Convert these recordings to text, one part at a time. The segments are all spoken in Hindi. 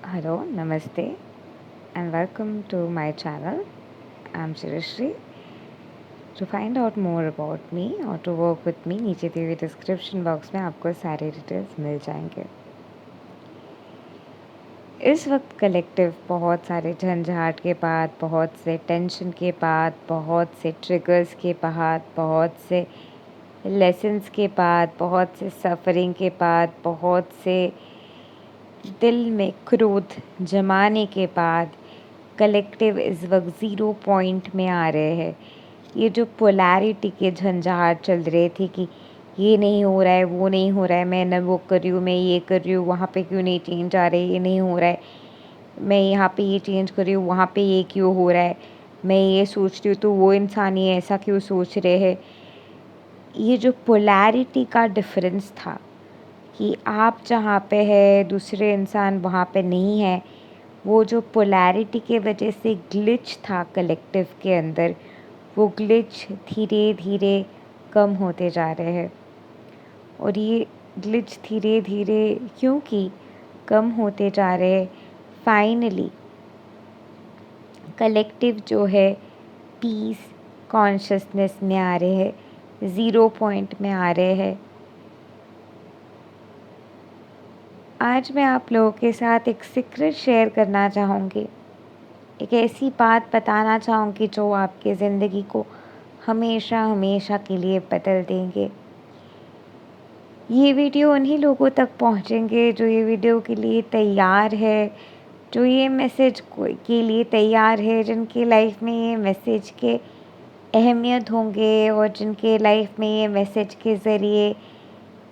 Hello, Namaste, and welcome to my channel. I'm Shirashri. To find out more about me or to work with me, नीचे दिए हुए डिस्क्रिप्शन बॉक्स में आपको सारे डिटेल्स मिल जाएंगे। इस वक्त कलेक्टिव बहुत सारे झंझाट के बाद, बहुत से टेंशन के बाद, बहुत से ट्रिगर्स के बाद, बहुत से लेसन्स के बाद, बहुत से सफ़रिंग के बाद, बहुत से दिल में क्रोध जमाने के बाद कलेक्टिव इस वक्त ज़ीरो पॉइंट में आ रहे हैं। ये जो पोलैरिटी के झंझाट चल रहे थे कि ये नहीं हो रहा है, वो नहीं हो रहा है, मैं न वो कर रही हूँ, मैं ये कर रही हूँ, वहाँ पे क्यों नहीं चेंज आ रही, ये नहीं हो रहा है, मैं यहाँ पे ये चेंज कर रही हूँ, वहाँ पे ये क्यों हो रहा है, मैं ये सोच रही हूँ तो वो इंसान ये ऐसा क्यों सोच रहे हैं। ये जो पोलैरिटी का डिफरेंस था कि आप जहाँ पे है दूसरे इंसान वहाँ पे नहीं है, वो जो पोलैरिटी के वजह से ग्लिच था कलेक्टिव के अंदर, वो ग्लिच धीरे धीरे कम होते जा रहे हैं। और ये ग्लिच धीरे धीरे क्योंकि कम होते जा रहे हैं, फाइनली कलेक्टिव जो है पीस कॉन्शियसनेस में आ रहे हैं, ज़ीरो पॉइंट में आ रहे हैं। आज मैं आप लोगों के साथ एक सीक्रेट शेयर करना चाहूँगी, एक ऐसी बात बताना चाहूँगी जो आपकी ज़िंदगी को हमेशा हमेशा के लिए बदल देंगे। ये वीडियो उन्हीं लोगों तक पहुँचेंगे जो ये वीडियो के लिए तैयार है, जो ये मैसेज के लिए तैयार है, जिनके लाइफ में ये मैसेज के अहमियत होंगे और जिनके लाइफ में ये मैसेज के ज़रिए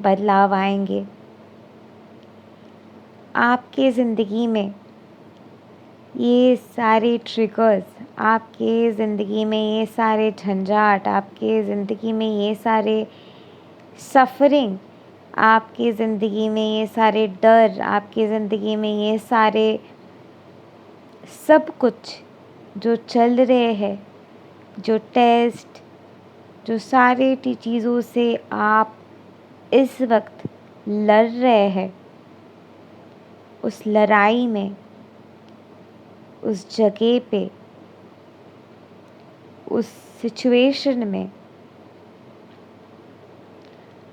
बदलाव आएंगे। आपके ज़िंदगी में ये सारे ट्रिगर्स, आपके ज़िंदगी में ये सारे झंझाट, आपके ज़िंदगी में ये सारे सफ़रिंग, आपकी ज़िंदगी में ये सारे डर, आपकी ज़िंदगी में ये सारे सब कुछ जो चल रहे हैं, जो टेस्ट, जो सारे चीज़ों से आप इस वक्त लड़ रहे हैं, उस लड़ाई में, उस जगह पे, उस सिचुएशन में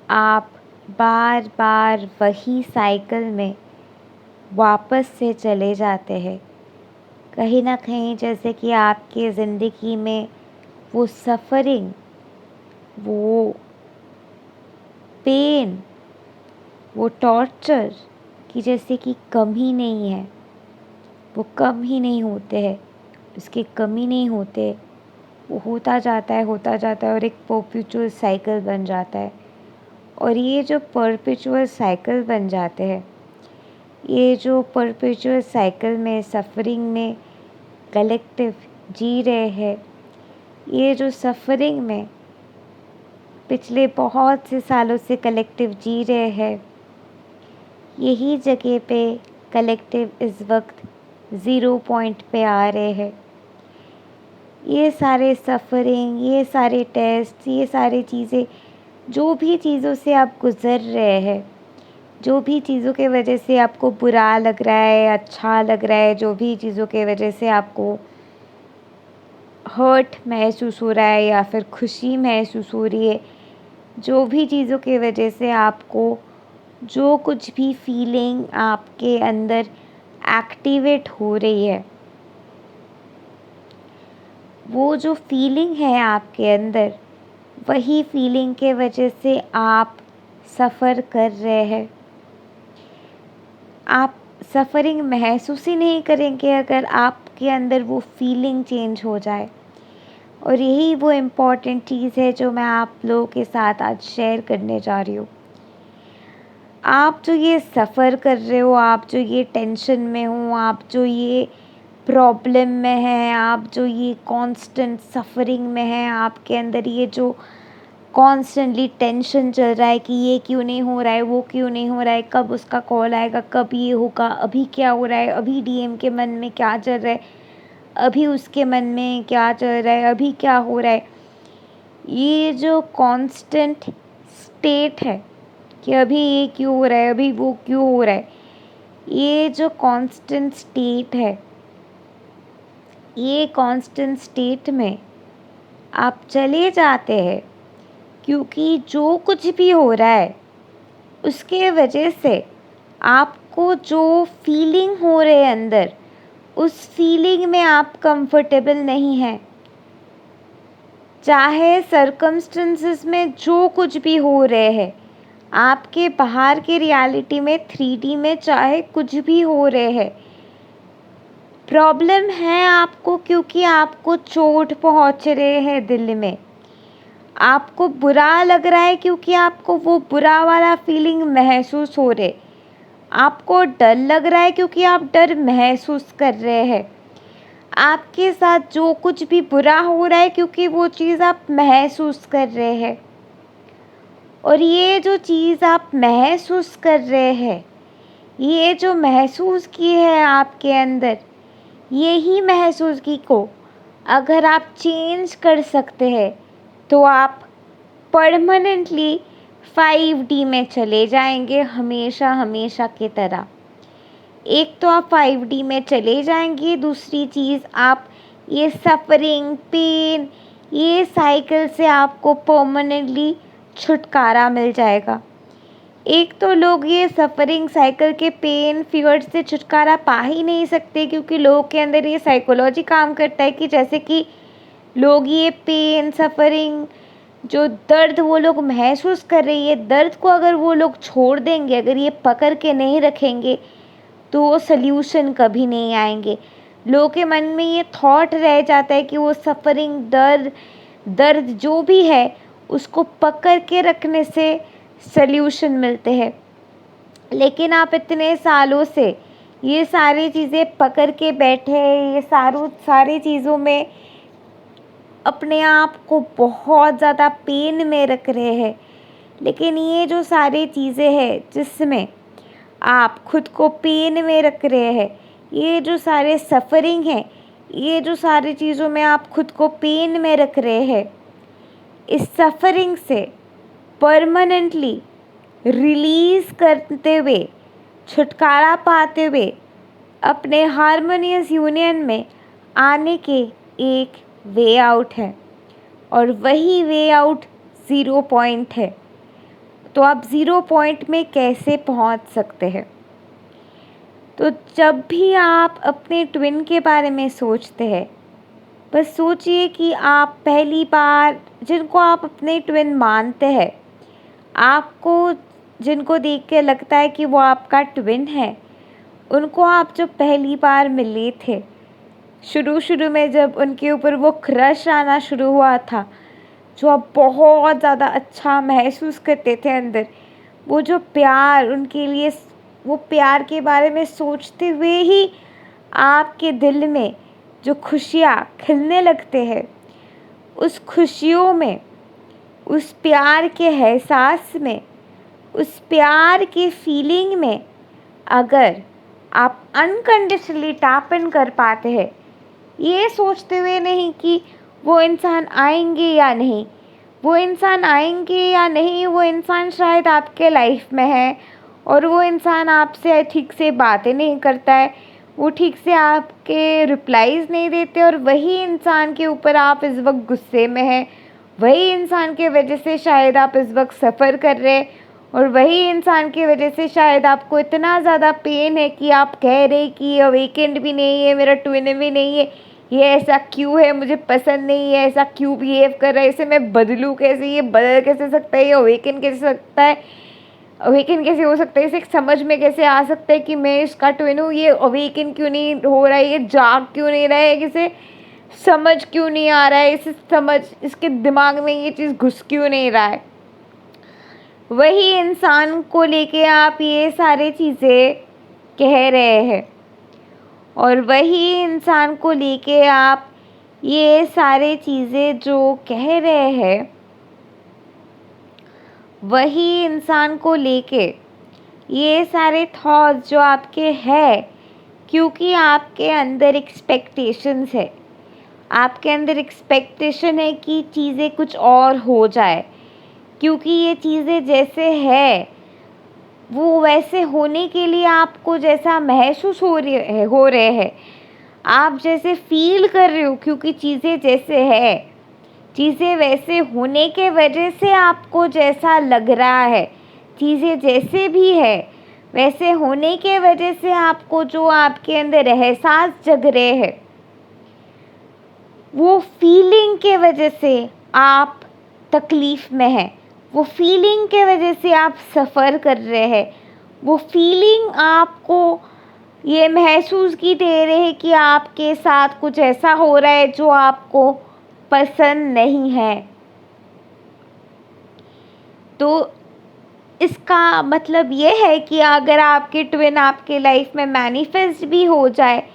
आप बार बार वही साइकिल में वापस से चले जाते हैं। कहीं ना कहीं जैसे कि आपके ज़िंदगी में वो सफ़रिंग, वो पेन, वो टॉर्चर की जैसे कि कम ही नहीं है, वो कम ही नहीं होते हैं, उसकी कमी नहीं होते, वो होता जाता है, होता जाता है और एक परपेचुअल साइकिल बन जाता है। और ये जो परपेचुअल साइकिल बन जाते हैं, ये जो परपेचुअल साइकिल में सफ़रिंग में कलेक्टिव जी रहे हैं, ये जो सफ़रिंग में पिछले बहुत से सालों से कलेक्टिव जी रहे हैं, यही जगह पे कलेक्टिव इस वक्त ज़ीरो पॉइंट पे आ रहे हैं। ये सारे सफ़रिंग, ये सारे टेस्ट, ये सारी चीज़ें, जो भी चीज़ों से आप गुज़र रहे हैं, जो भी चीज़ों के वजह से आपको बुरा लग रहा है, अच्छा लग रहा है, जो भी चीज़ों के वजह से आपको हर्ट महसूस हो रहा है या फिर खुशी महसूस हो रही है, जो भी चीज़ों के वजह से आपको जो कुछ भी फीलिंग आपके अंदर एक्टिवेट हो रही है, वो जो फीलिंग है आपके अंदर, वही फीलिंग के वजह से आप सफ़र कर रहे हैं। आप सफ़रिंग महसूस ही नहीं करेंगे अगर आपके अंदर वो फीलिंग चेंज हो जाए। और यही वो इम्पॉर्टेंट चीज़ है जो मैं आप लोगों के साथ आज शेयर करने जा रही हूँ। आप जो ये सफ़र कर रहे हो, आप जो ये टेंशन में हो, आप जो ये प्रॉब्लम में हैं, आप जो ये कांस्टेंट सफ़रिंग में हैं, आपके अंदर ये जो कॉन्स्टेंटली टेंशन चल रहा है कि ये क्यों नहीं हो रहा है, वो क्यों नहीं हो रहा है, कब उसका कॉल आएगा, कब ये होगा, अभी क्या हो रहा है, अभी डीएम के मन में क्या चल रहा है, अभी उसके मन में क्या चल रहा है, अभी क्या हो रहा है। ये जो कांस्टेंट स्टेट है कि अभी ये क्यों हो रहा है, अभी वो क्यों हो रहा है, ये जो कांस्टेंट स्टेट है, ये कांस्टेंट स्टेट में आप चले जाते हैं, क्योंकि जो कुछ भी हो रहा है उसके वजह से आपको जो फीलिंग हो रहे है अंदर, उस फीलिंग में आप कंफर्टेबल नहीं हैं। चाहे सर्कमस्टेंसेस में जो कुछ भी हो रहे हैं, आपके बाहर के रियलिटी में 3D में चाहे कुछ भी हो रहे हैं, प्रॉब्लम है आपको, क्योंकि आपको चोट पहुंच रहे हैं दिल में। आपको बुरा लग रहा है क्योंकि आपको वो बुरा वाला फीलिंग महसूस हो रहे। आपको डर लग रहा है क्योंकि आप डर महसूस कर रहे हैं। आपके साथ जो कुछ भी बुरा हो रहा है क्योंकि वो चीज़ आप महसूस कर रहे हैं। और ये जो चीज़ आप महसूस कर रहे हैं, ये जो महसूस की है आपके अंदर, यही महसूसगी को अगर आप चेंज कर सकते हैं तो आप परमानेंटली 5D में चले जाएंगे, हमेशा हमेशा की तरह। एक तो आप 5D में चले जाएंगे, दूसरी चीज़ आप ये सफ़रिंग, पेन, ये साइकिल से आपको परमानेंटली छुटकारा मिल जाएगा। एक तो लोग ये सफ़रिंग, साइकिल के पेन, फियर से छुटकारा पा ही नहीं सकते, क्योंकि लोगों के अंदर ये साइकोलॉजी काम करता है कि जैसे कि लोग ये पेन, सफ़रिंग, जो दर्द वो लोग महसूस कर रही है, दर्द को अगर वो लोग छोड़ देंगे, अगर ये पकड़ के नहीं रखेंगे, तो वो सल्यूशन कभी नहीं आएंगे। लोगों के मन में ये थॉट रह जाता है कि वो सफ़रिंग, दर्द जो भी है उसको पकड़ के रखने से सल्यूशन मिलते हैं। लेकिन आप इतने सालों से ये सारी चीज़ें पकड़ के बैठे हैं, ये सारी चीज़ों में अपने आप को बहुत ज़्यादा पेन में रख रहे हैं। लेकिन ये जो सारी चीज़ें हैं जिसमें आप खुद को पेन में रख रहे हैं, ये जो सारे सफ़रिंग हैं, ये जो सारी चीज़ों में आप खुद को पेन में रख रहे हैं, इस सफ़रिंग से परमानेंटली रिलीज़ करते हुए, छुटकारा पाते हुए अपने हारमोनियस यूनियन में आने के एक वे आउट है। और वही वे आउट 0 पॉइंट है। तो आप 0 पॉइंट में कैसे पहुंच सकते हैं? तो जब भी आप अपने ट्विन के बारे में सोचते हैं, बस सोचिए कि आप पहली बार जिनको आप अपने ट्विन मानते हैं, आपको जिनको देख के लगता है कि वो आपका ट्विन है, उनको आप जब पहली बार मिले थे, शुरू में जब उनके ऊपर वो क्रश आना शुरू हुआ था, जो आप बहुत ज़्यादा अच्छा महसूस करते थे अंदर, वो जो प्यार उनके लिए, वो प्यार के बारे में सोचते हुए ही आपके दिल में जो खुशियाँ खिलने लगते हैं, उस खुशियों में, उस प्यार के एहसास में, उस प्यार की फीलिंग में अगर आप अनकंडीशनली टैप इन कर पाते हैं, ये सोचते हुए नहीं कि वो इंसान आएंगे या नहीं, वो इंसान आएंगे या नहीं, वो इंसान शायद आपके लाइफ में है और वो इंसान आपसे ठीक से बातें नहीं करता है, वो ठीक से आपके रिप्लाईज़ नहीं देते, और वही इंसान के ऊपर आप इस वक्त गुस्से में हैं, वही इंसान के वजह से शायद आप इस वक्त सफ़र कर रहे हैं, और वही इंसान की वजह से शायद आपको इतना ज़्यादा पेन है कि आप कह रहे कि ये अवेकेंड भी नहीं है, मेरा ट्विन भी नहीं है, ये ऐसा क्यों है, मुझे पसंद नहीं है, ऐसा क्यों बिहेव कर रहा है, इसे मैं बदलूँ कैसे, ये बदल कैसे सकता है, ये अवेकन कैसे सकता है, अवेकन कैसे हो सकता है, इसे समझ में कैसे आ सकता है कि मैं इसका ट्विन हूँ, ये अवेकन क्यों नहीं हो रहा है, ये जाग क्यों नहीं रहा है, इसे समझ क्यों नहीं आ रहा है, इसके दिमाग में ये चीज़ घुस क्यों नहीं रहा है। वही इंसान को लेके आप ये सारी चीज़ें कह रहे हैं, और वही इंसान को लेके आप ये सारी चीज़ें जो कह रहे हैं, वही इंसान को लेके ये सारे थॉट्स जो आपके हैं, क्योंकि आपके अंदर एक्सपेक्टेशंस है, आपके अंदर एक्सपेक्टेशन है कि चीज़ें कुछ और हो जाए, क्योंकि ये चीज़ें जैसे है वो वैसे होने के लिए आपको जैसा महसूस हो रहे हैं, आप जैसे फील कर रहे हो, क्योंकि चीज़ें जैसे है, चीज़ें वैसे होने के वजह से आपको जैसा लग रहा है, चीज़ें जैसे भी है वैसे होने के वजह से आपको जो आपके अंदर एहसास जग रहे हैं, वो फीलिंग के वजह से आप तकलीफ़ में हैं, वो फीलिंग के वजह से आप सफ़र कर रहे हैं, वो फीलिंग आपको ये महसूस की दे रहे हैं कि आपके साथ कुछ ऐसा हो रहा है जो आपको पसंद नहीं है। तो इसका मतलब ये है कि अगर आपके ट्विन आपके लाइफ में मैनिफेस्ट भी हो जाए,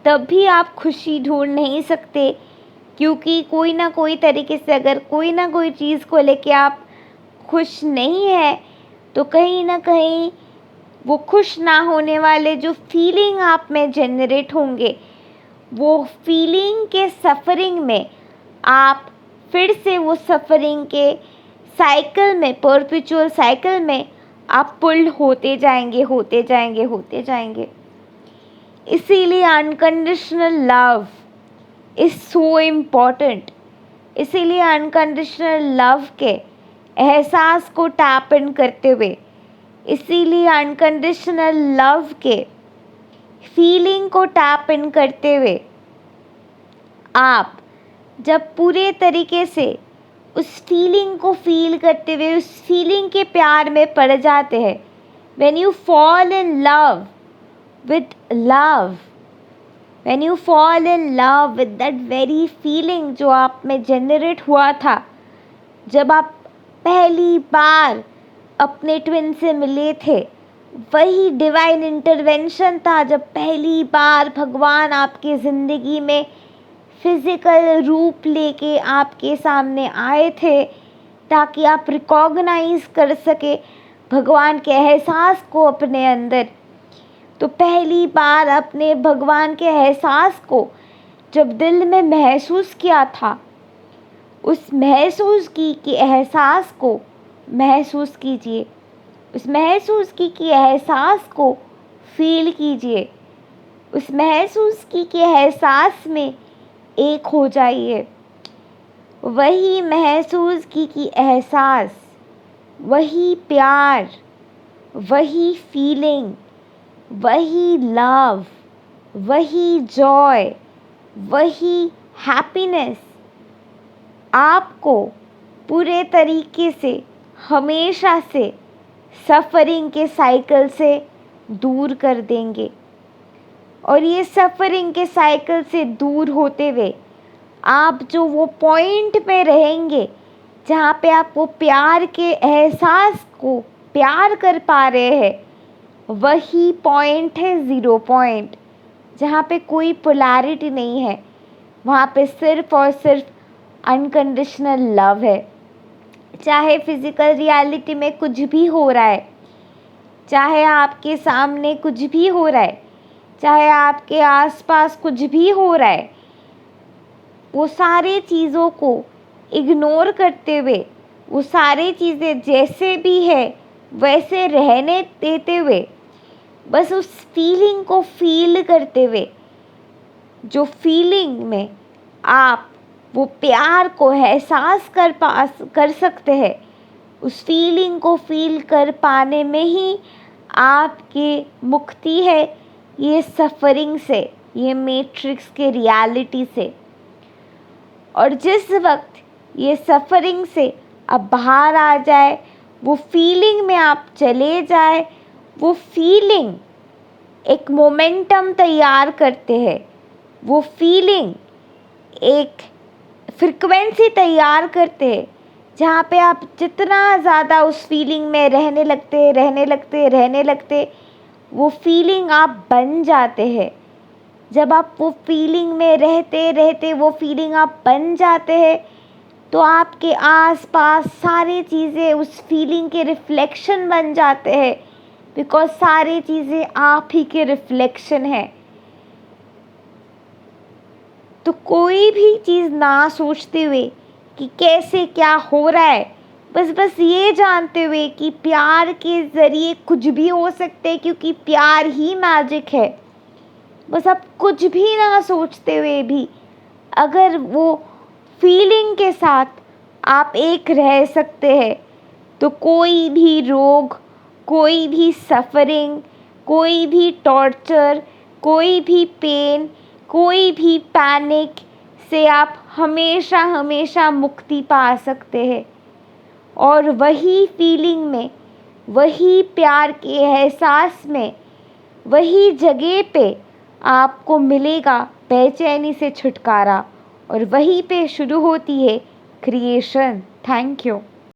तब भी आप खुशी ढूंढ नहीं सकते, क्योंकि कोई ना कोई तरीके से अगर कोई ना कोई चीज़ को लेके आप खुश नहीं है, तो कहीं ना कहीं वो खुश ना होने वाले जो फीलिंग आप में जनरेट होंगे, वो फीलिंग के सफ़रिंग में आप फिर से वो सफ़रिंग के साइकिल में, परपेचुअल साइकिल में आप पुल होते जाएंगे, होते जाएंगे, होते जाएंगे। इसीलिए unconditional love is so important. इसीलिए अनकंडीशनल लव के एहसास को टैप इन करते हुए, इसीलिए अनकंडीशनल लव के फीलिंग को टैप इन करते हुए आप जब पूरे तरीके से उस फीलिंग को फील करते हुए उस फीलिंग के प्यार में पड़ जाते हैं, when you fall in love with love, when you fall in love with that very feeling जो आप में जनरेट हुआ था जब आप पहली बार अपने ट्विन से मिले थे, वही डिवाइन इंटरवेंशन था जब पहली बार भगवान आपकी ज़िंदगी में फिज़िकल रूप लेके आपके सामने आए थे, ताकि आप रिकॉग्नाइज़ कर सके भगवान के एहसास को अपने अंदर। तो पहली बार अपने भगवान के एहसास को जब दिल में महसूस किया था, उस महसूस की कि एहसास को महसूस कीजिए, उस महसूस की कि एहसास को फील कीजिए, उस महसूस की कि एहसास में एक हो जाइए। वही महसूस की कि एहसास, वही प्यार, वही फीलिंग, वही लव, वही जॉय, वही हैप्पीनेस आपको पूरे तरीके से हमेशा से सफ़रिंग के साइकिल से दूर कर देंगे। और ये सफ़रिंग के साइकिल से दूर होते हुए आप जो वो पॉइंट पे रहेंगे जहाँ पे आप वो प्यार के एहसास को प्यार कर पा रहे हैं, वही पॉइंट है ज़ीरो पॉइंट, जहाँ पे कोई पोलैरिटी नहीं है। वहाँ पे सिर्फ़ और सिर्फ अनकंडीशनल लव है। चाहे फिज़िकल रियलिटी में कुछ भी हो रहा है, चाहे आपके सामने कुछ भी हो रहा है, चाहे आपके आसपास कुछ भी हो रहा है, वो सारी चीज़ों को इग्नोर करते हुए, वो सारी चीज़ें जैसे भी है वैसे रहने देते हुए, बस उस फीलिंग को फील करते हुए, जो फीलिंग में आप वो प्यार को एहसास कर सकते हैं, उस फीलिंग को फील कर पाने में ही आपकी मुक्ति है ये सफ़रिंग से, ये मैट्रिक्स के रियलिटी से। और जिस वक्त ये सफ़रिंग से अब बाहर आ जाए, वो फीलिंग में आप चले जाए, वो फीलिंग एक मोमेंटम तैयार करते हैं, वो फीलिंग एक फ्रिक्वेंसी तैयार करते हैं, जहाँ पे आप जितना ज़्यादा उस फीलिंग में रहने लगते, वो फीलिंग आप बन जाते हैं। जब आप वो फीलिंग में रहते वो फीलिंग आप बन जाते हैं, तो आपके आसपास सारी चीज़ें उस फीलिंग के रिफ्लेक्शन बन जाते हैं, बिकॉज सारी चीज़ें आप ही के रिफ्लेक्शन है। तो कोई भी चीज़ ना सोचते हुए कि कैसे क्या हो रहा है, बस बस ये जानते हुए कि प्यार के ज़रिए कुछ भी हो सकते हैं, क्योंकि प्यार ही मैजिक है। बस आप कुछ भी ना सोचते हुए भी अगर वो फीलिंग के साथ आप एक रह सकते हैं, तो कोई भी रोग, कोई भी सफ़रिंग, कोई भी टॉर्चर, कोई भी पेन, कोई भी पैनिक से आप हमेशा हमेशा मुक्ति पा सकते हैं। और वही फीलिंग में, वही प्यार के एहसास में, वही जगह पे आपको मिलेगा बेचैनी से छुटकारा, और वहीं पे शुरू होती है क्रिएशन। Thank you.